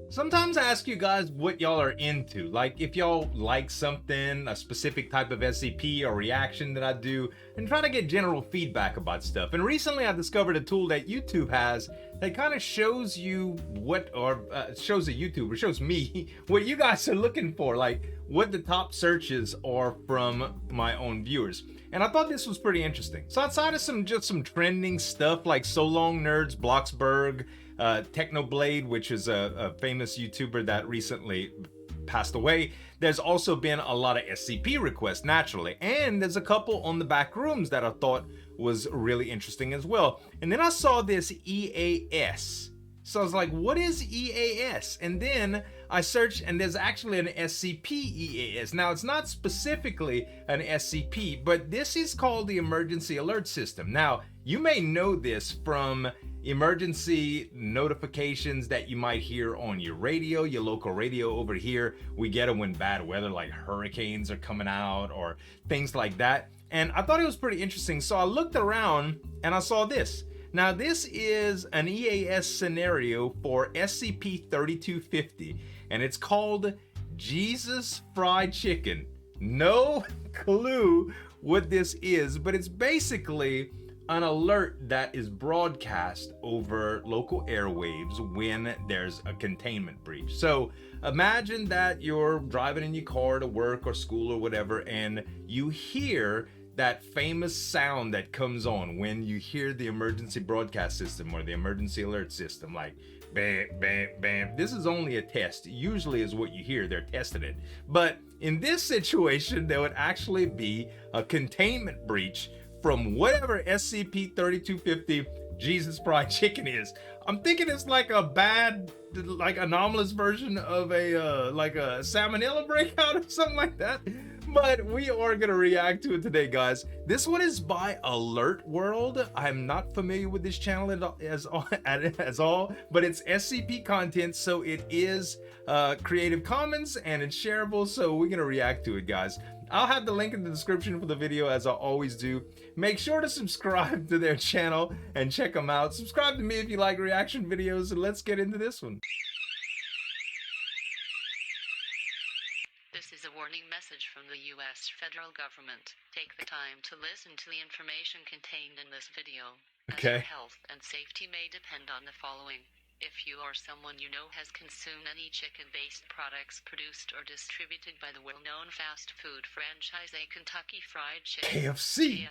Sometimes I ask you guys what y'all are into. Like if y'all like something, a specific type of SCP or reaction that I do, and try to get general feedback about stuff. And recently I discovered a tool that YouTube has that kind of shows you what, or shows a YouTuber, shows me what you guys are looking for, like what the top searches are from my own viewers. And I thought this was pretty interesting. So outside of some trending stuff like So Long Nerds, Bloxburg, Technoblade, which is a famous YouTuber that recently passed away. There's also been a lot of SCP requests, naturally, and there's a couple on the back rooms that I thought was really interesting as well. And then I saw this EAS. So I was like, what is EAS? And then I searched, and there's actually an SCP EAS. Now, it's not specifically an SCP, but this is called the Emergency Alert System. Now, you may know this from emergency notifications that you might hear on your radio, your local radio over here. We get them when bad weather like hurricanes are coming out or things like that. And I thought it was pretty interesting. So I looked around and I saw this. Now, this is an EAS scenario for SCP-3250, and it's called Jesus Fried Chicken. No clue what this is, but it's basically an alert that is broadcast over local airwaves when there's a containment breach. So imagine that you're driving in your car to work or school or whatever, and you hear that famous sound that comes on when you hear the emergency broadcast system or the emergency alert system, like bam, bam, bam. This is only a test. Usually is what you hear. They're testing it. But in this situation, there would actually be a containment breach from whatever SCP-3250 Jesus Fried Chicken is. I'm thinking it's like a bad, like anomalous version of a like a salmonella breakout or something like that. But we are gonna react to it today, guys. This one is by Alert World. I'm not familiar with this channel as all, but it's SCP content, so it is Creative Commons and it's shareable. So we're gonna react to it, guys. I'll have the link in the description for the video, as I always do. Make sure to subscribe to their channel and check them out. Subscribe to me if you like reaction videos, and let's get into this one. This is a warning message from the U.S. federal government. Take the time to listen to the information contained in this video, as your health and safety may depend on the following. If you or someone you know has consumed any chicken-based products produced or distributed by the well-known fast food franchise Kentucky Fried Chicken KFC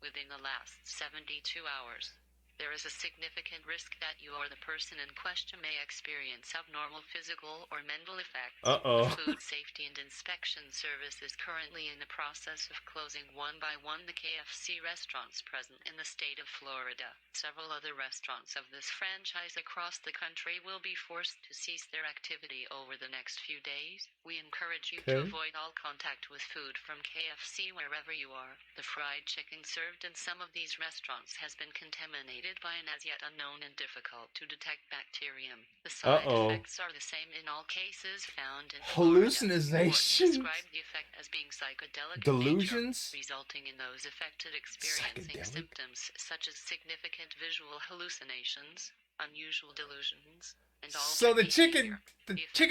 within the last 72 hours, there is a significant risk that you or the person in question may experience abnormal physical or mental effects. The Food Safety and Inspection Service is currently in the process of closing one by one the KFC restaurants present in the state of Florida. Several other restaurants of this franchise across the country will be forced to cease their activity over the next few days. We encourage you to avoid all contact with food from KFC wherever you are. The fried chicken served in some of these restaurants has been contaminated by an as yet unknown and difficult to detect bacterium. The side effects are the same in all cases found in hallucinations. Describe the effect as being psychedelic delusions, resulting in those affected experiencing symptoms such as significant visual hallucinations, unusual delusions, and all. So the chicken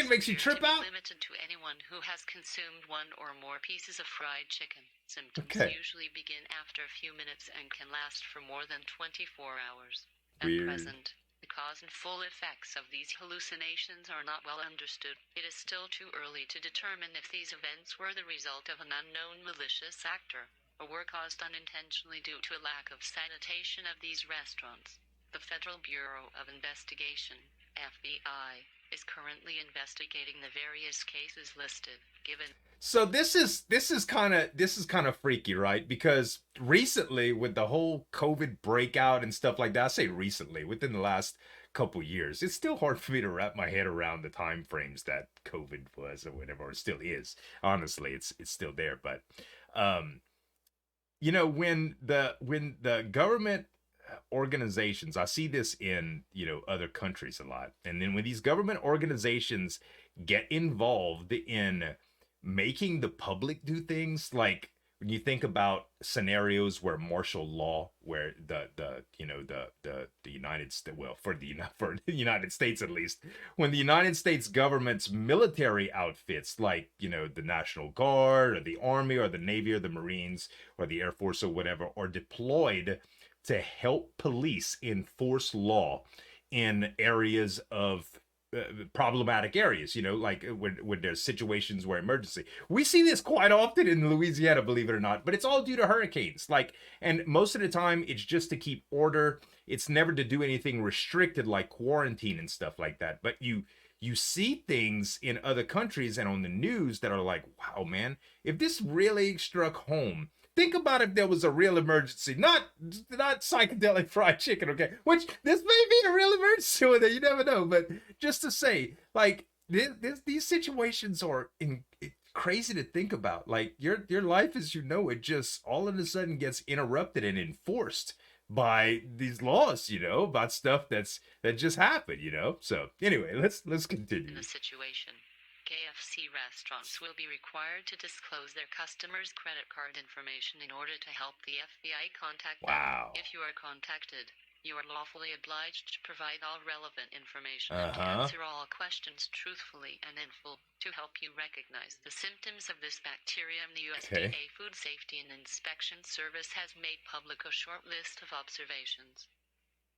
makes you trip out? Limited to anyone who has consumed one or more pieces of fried chicken. Symptoms usually begin after a few minutes and can last for more than 24 hours. At present, the cause and full effects of these hallucinations are not well understood. It is still too early to determine if these events were the result of an unknown malicious actor, or were caused unintentionally due to a lack of sanitation of these restaurants. The Federal Bureau of Investigation, FBI, is currently investigating the various cases listed, given. So this is kind of freaky, right? Because recently, with the whole COVID breakout and stuff like that, I say recently, within the last couple years, it's still hard for me to wrap my head around the time frames that COVID was or whatever, or still is. Honestly, it's still there. But you know, when the government organizations, I see this in, you know, other countries a lot, and then when these government organizations get involved in making the public do things, like when you think about scenarios where martial law, where the United States, well, for the United States at least, when the United States government's military outfits, like the National Guard or the Army or the Navy or the Marines or the Air Force or whatever, are deployed to help police enforce law in areas of problematic areas, like when there's situations where emergency. We see this quite often in Louisiana, believe it or not, but it's all due to hurricanes. And most of the time it's just to keep order. It's never to do anything restricted like quarantine and stuff like that. But you see things in other countries and on the news that are like, wow, man, if this really struck home, think about if there was a real emergency, not psychedelic fried chicken, okay? Which this may be a real emergency with it, you never know. But just to say, like, these situations are crazy to think about. Like your life as you know it just all of a sudden gets interrupted and enforced by these laws, about stuff that just happened, So anyway, let's continue. In the situation, KFC restaurants will be required to disclose their customers' credit card information in order to help the FBI contact them. Wow. If you are contacted, you are lawfully obliged to provide all relevant information and to answer all questions truthfully and in full to help you recognize the symptoms of this bacterium. The USDA Food Safety and Inspection Service has made public a short list of observations.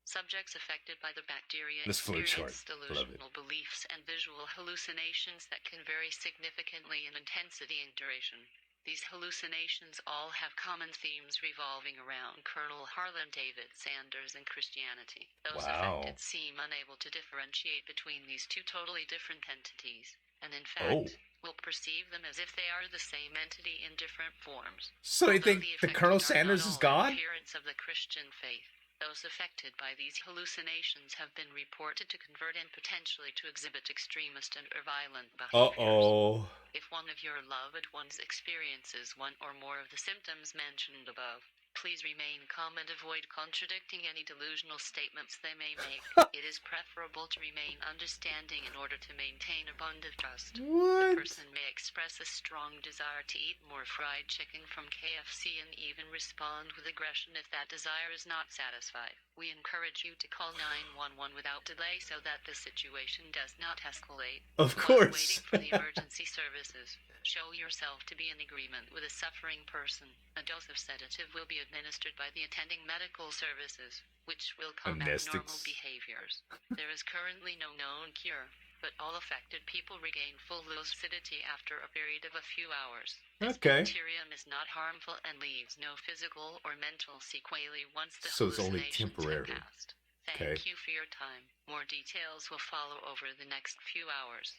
Subjects affected by the bacteria experience delusional beliefs and visual hallucinations that can vary significantly in intensity and duration. These hallucinations all have common themes revolving around Colonel Harlan David Sanders and Christianity. Those affected seem unable to differentiate between these two totally different entities, and in fact, will perceive them as if they are the same entity in different forms. So they think the Colonel Sanders is God? Adherents of the Christian faith. Those affected by these hallucinations have been reported to convert and potentially to exhibit extremist and or violent behaviors. If one of your loved ones experiences one or more of the symptoms mentioned above, please remain calm and avoid contradicting any delusional statements they may make. It is preferable to remain understanding in order to maintain a bond of trust. The person may express a strong desire to eat more fried chicken from KFC and even respond with aggression if that desire is not satisfied. We encourage you to call 911 without delay so that the situation does not escalate. Of course. Waiting for the emergency services. Show yourself to be in agreement with a suffering person. A dose of sedative will be administered by the attending medical services, which will combat normal behaviors. There is currently no known cure, but all affected people regain full lucidity after a period of a few hours. This bacterium is not harmful and leaves no physical or mental sequelae once the hallucinations have passed. Thank you for your time. More details will follow over the next few hours.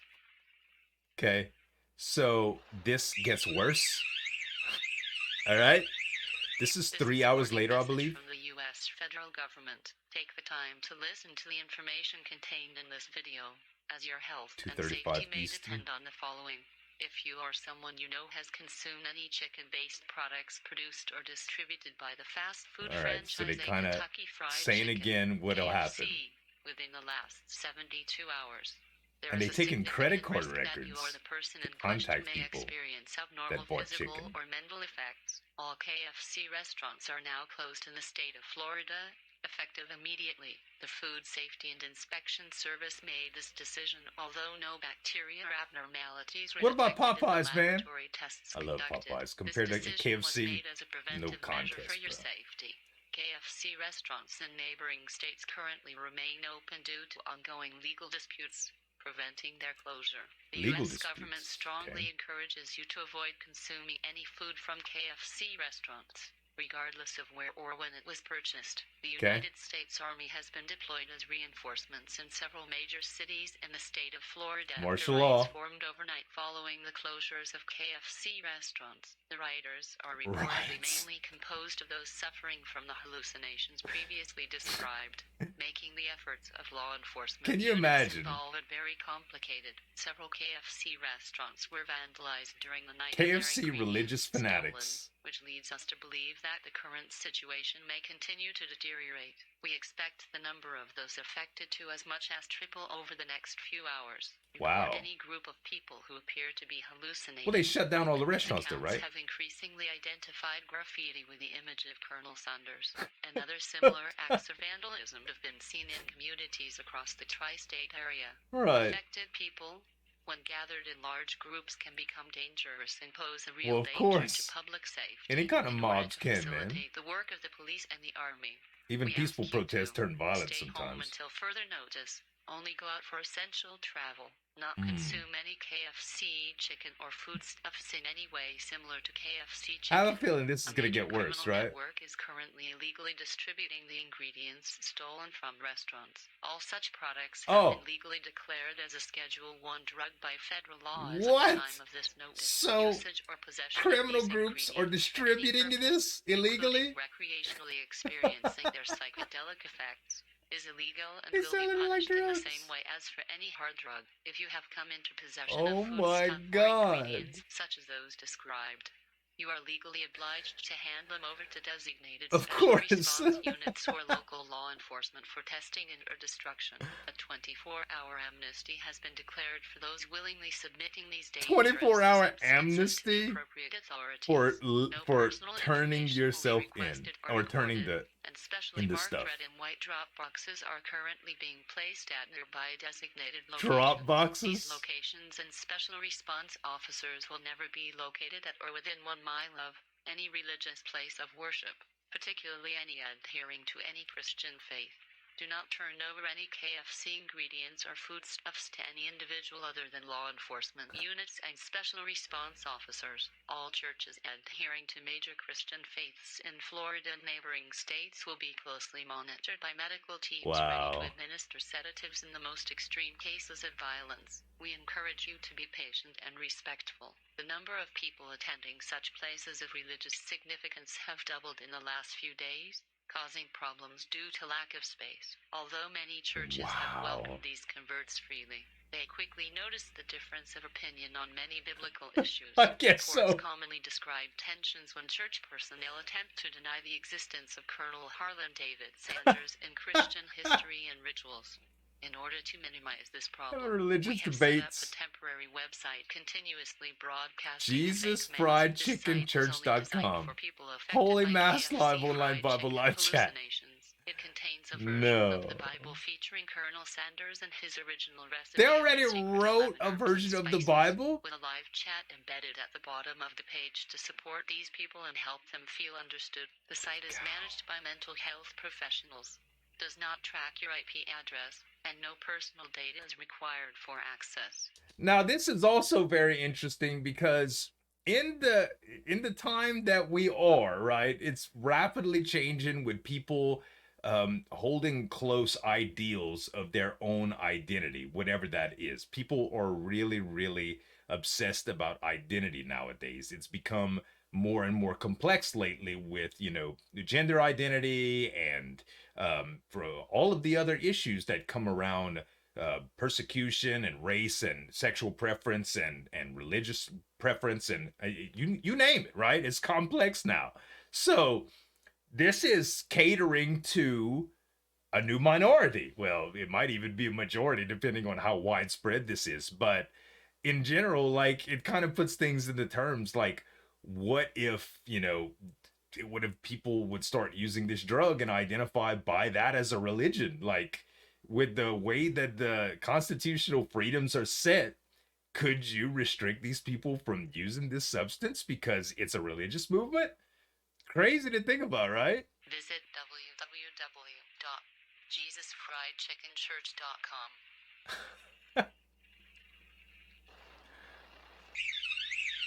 Okay. So this gets worse. All right. This is 3 hours later, I believe. From the U.S. federal government, take the time to listen to the information contained in this video, as your health and safety may depend on the following. If you or someone you know has consumed any chicken-based products produced or distributed by the fast food franchise so they kind of saying Chicken, again what'll happen within the last 72 hours. And they taking credit card records to contact people that bought chicken. Or mental effects. All KFC restaurants are now closed in the state of Florida, effective immediately. The Food Safety and Inspection Service made this decision, although no bacteria or abnormalities were detected. What about Popeyes, in the man? Tests I love conducted. Popeyes compared to KFC. No contest, for your bro. safety. KFC restaurants in neighboring states currently remain open due to ongoing legal disputes preventing their closure. The U.S. government strongly encourages you to avoid consuming any food from KFC restaurants, regardless of where or when it was purchased. The United States Army has been deployed as reinforcements in several major cities in the state of Florida. Martial law formed overnight following the closures of KFC restaurants. The rioters are reportedly mainly composed of those suffering from the hallucinations previously described. making the efforts of law enforcement Can you imagine? involved very complicated. Several KFC restaurants were vandalized during the night. KFC religious fanatics. Stolen, which leads us to believe that the current situation may continue to deteriorate. We expect the number of those affected to as much as triple over the next few hours. Wow. Any group of people who appear to be hallucinating. Well, they shut down all the restaurants though, right? Have increasingly identified graffiti with the image of Colonel Sanders. And other similar acts of vandalism have been seen in communities across the tri-state area. Right. Affected people, when gathered in large groups, can become dangerous and pose a real danger to public safety. Any kind of mobs can, man. The work of the police and the army. Even peaceful protests turn violent sometimes. Stay home until further notice. Only go out for essential travel. Not consume any KFC chicken or foodstuffs in any way similar to KFC chicken. I have a feeling this is going to get worse, right? Network is currently illegally distributing the ingredients stolen from restaurants. All such products have been legally declared as a Schedule 1 drug by federal law at the time of this notice. So, usage or possession criminal groups are distributing this illegally? Recreationally experiencing their psychedelic effects is illegal and will be punished in the same way as for any hard drug if you have come into possession of ingredients such as those described. You are legally obliged to hand them over to designated special response units or local law enforcement for testing and or destruction. A 24-hour amnesty has been declared for those willingly submitting these dangerous 24-hour amnesty for turning yourself in or turning the and specially into marked stuff. red and white drop boxes are currently being placed at nearby designated locations. Drop boxes? These locations and special response officers will never be located at or within 1 mile of any religious place of worship, particularly any adhering to any Christian faith. Do not turn over any KFC ingredients or foodstuffs to any individual other than law enforcement units and special response officers. All churches adhering to major Christian faiths in Florida and neighboring states will be closely monitored by medical teams ready to administer sedatives in the most extreme cases of violence. We encourage you to be patient and respectful. The number of people attending such places of religious significance have doubled in the last few days, causing problems due to lack of space. Although many churches have welcomed these converts freely, they quickly noticed the difference of opinion on many biblical issues. I guess so. Commonly describe tensions when church personnel attempt to deny the existence of Colonel Harlan David Sanders in Christian history and rituals. In order to minimize this problem, religious we have debates. set up a temporary website continuously broadcasting JesusFriedChickenChurch.com. Holy Mass Live Online Bible Live Chat. It contains a version of the Bible featuring Colonel Sanders and his original recipe. They already wrote a version of the Bible? With a live chat embedded at the bottom of the page to support these people and help them feel understood. The site is managed by mental health professionals, does not track your IP address, and no personal data is required for access. Now, this is also very interesting because in the time that we are, right, it's rapidly changing with people holding close ideals of their own identity, whatever that is. People are really, really obsessed about identity nowadays. It's become more and more complex lately with, gender identity and for all of the other issues that come around persecution and race and sexual preference and religious preference and you name it, right? It's complex now. So this is catering to a new minority. Well, it might even be a majority depending on how widespread this is. But in general, like, it kind of puts things into terms like, what if, what if people would start using this drug and identify by that as a religion? Like, with the way that the constitutional freedoms are set, could you restrict these people from using this substance because it's a religious movement? Crazy to think about, right? Visit www.jesusfriedchickenchurch.com.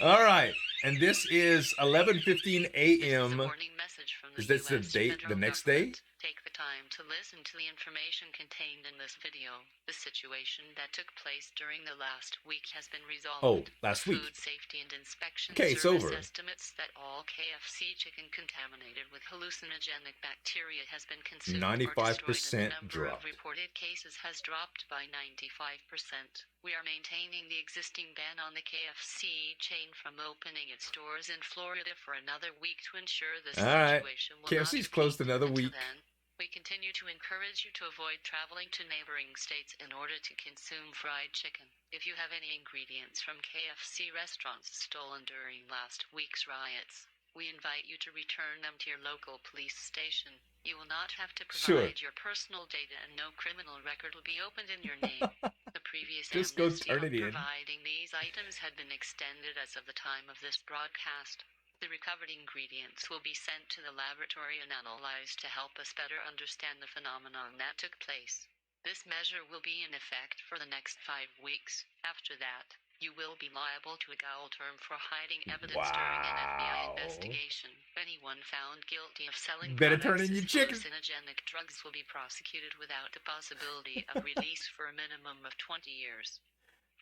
All right, and this is 11:15 a.m. This is a warning message from the Is this the US date? The federal next day? government. Take the time to listen to the information contained in this video. The situation that took place during the last week has been resolved. Oh, last week. Food Safety and Inspection Okay, it's Service over. estimates that all KFC chicken contaminated with hallucinogenic bacteria has been consumed 95% or destroyed, and the number dropped. of reported cases has dropped by 95%. We are maintaining the existing ban on the KFC chain from opening its doors in Florida for another week to ensure this situation will KFC's not closed repeat. another Until week. then, we continue to encourage you to avoid traveling to neighboring states in order to consume fried chicken. If you have any ingredients from KFC restaurants stolen during last week's riots, we invite you to return them to your local police station. You will not have to provide your personal data, and no criminal record will be opened in your name. The previous Just go amnesty turn on it in. providing these items had been extended as of the time of this broadcast. The recovered ingredients will be sent to the laboratory and analyzed to help us better understand the phenomenon that took place. This measure will be in effect for the next 5 weeks. After that, you will be liable to a legal term for hiding evidence during an FBI investigation. Anyone found guilty of selling Better products turn in your as chicken. hallucinogenic drugs will be prosecuted without the possibility of release for a minimum of 20 years.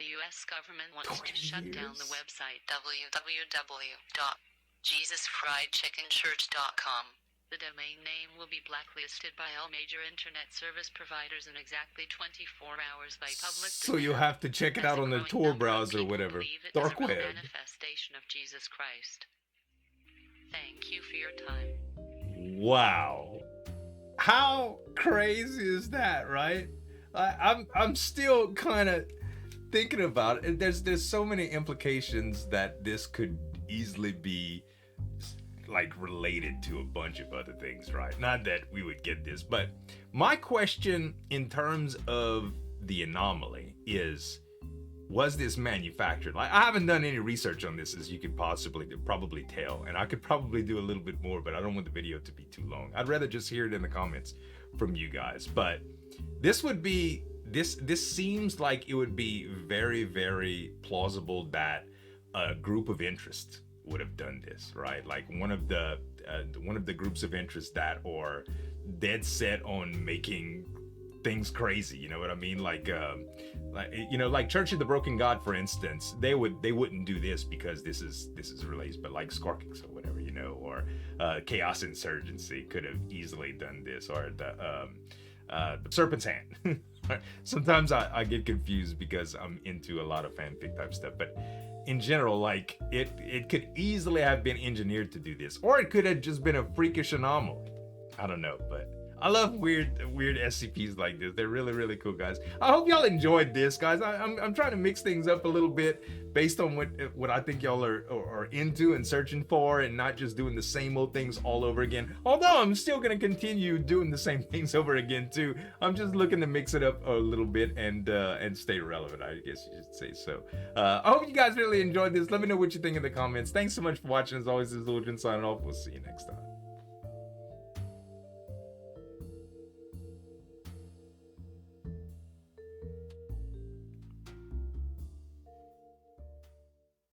The U.S. government wants to shut down the website www.JesusFriedChickenChurch.com. The domain name will be blacklisted by all major internet service providers in exactly 24 hours by public So you'll have to check it out on the Tor browser or whatever. Dark web. Manifestation of Jesus Christ. Thank you for your time. Wow. How crazy is that, right? I'm still kind of thinking about it. There's so many implications that this could easily be like related to a bunch of other things, right? Not that we would get this, but my question in terms of the anomaly is, was this manufactured? Like, I haven't done any research on this, as you could probably tell, and I could probably do a little bit more, but I don't want the video to be too long. I'd rather just hear it in the comments from you guys. But this would be this seems like it would be very, very plausible that a group of interest would have done this, right? Like one of the groups of interest that are dead set on making things crazy, you know what I mean? Like Church of the Broken God, for instance, they wouldn't do this because this is released, but like Skorkix or whatever, you know, or Chaos Insurgency could have easily done this, or the Serpent's Hand. Sometimes I get confused because I'm into a lot of fanfic type stuff, but in general, like it could easily have been engineered to do this, or it could have just been a freakish anomaly. I don't know, but I love weird SCPs like this. They're really, really cool, guys. I hope y'all enjoyed this, guys. I'm trying to mix things up a little bit based on what I think y'all are into and searching for, and not just doing the same old things all over again. Although I'm still gonna continue doing the same things over again too. I'm just looking to mix it up a little bit and stay relevant, I guess you should say. So I hope you guys really enjoyed this. Let me know what you think in the comments. Thanks so much for watching. As always, this is Zueljin signing off. We'll see you next time.